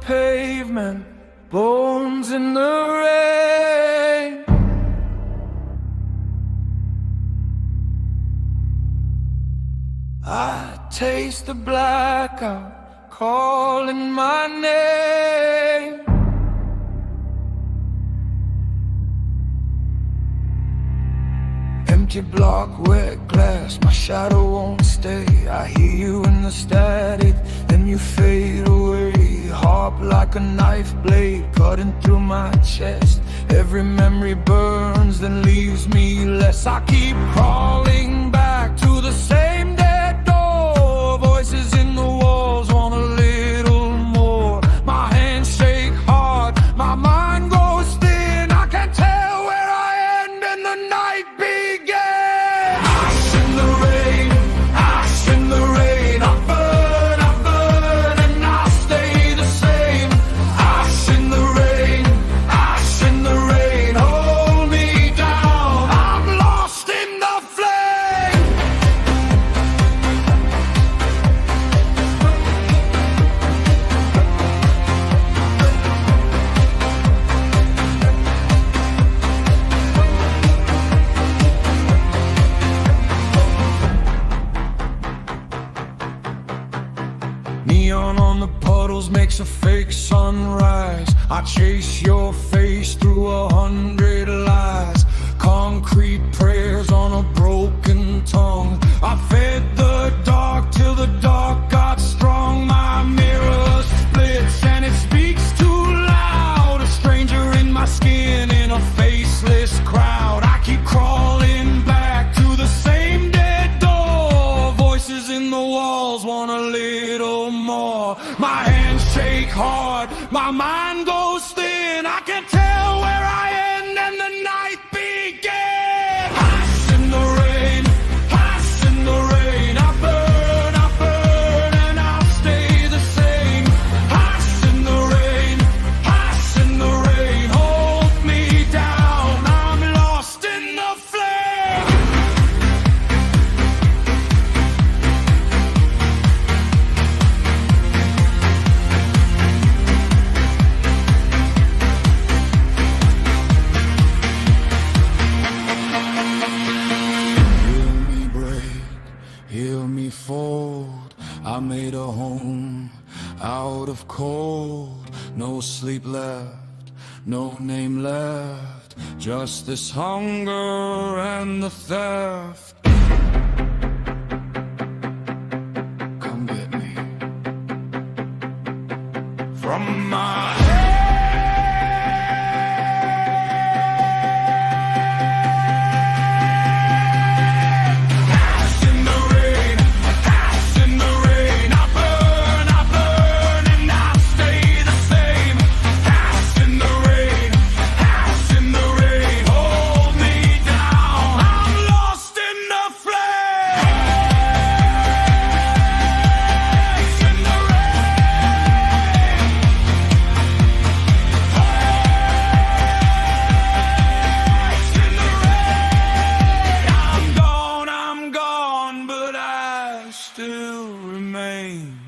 pavement, bones in the rain. I taste the blackout calling my name. Empty block, wet glass, my shadow won't stay. I hear you in the static, then you fade away. Harp like a knife blade, cutting through my chest. Every memory burns, then leaves me less. I keep crawling back to the same dead door. Voices in the walls want a little more. My hands shake hard, my mind goes thin. I can't tell where I end and the night begins. Ash in the rain, ash in the rain. I burn, and I'll stay the same. Ash in the rain, ash in the rain. Hold me down, I'm lost in the flame. Neon on the puddles makes a fake sunrise. I chase your face through 100 lies. Concrete prayers on a broken tongue. I fed the dark till the dark got strong. My mirror splits and it speaks too loud. A stranger in my skin in a faceless crowd. I keep crawling back to the same dead door. Voices in the walls want a little more. My hands shake hard, my mind goes thin. I can't tell where I end and the night begins. Ash in the rain, ash in the rain. I burn, and I'll stay the same. Ash in the rain, ash in the rain. Hold me down, I'm lost in the flame. Heal me break, heal me fold. I made a home out of cold. No sleep left, no name left. Just this hunger and the theft. Come get me from my still remain.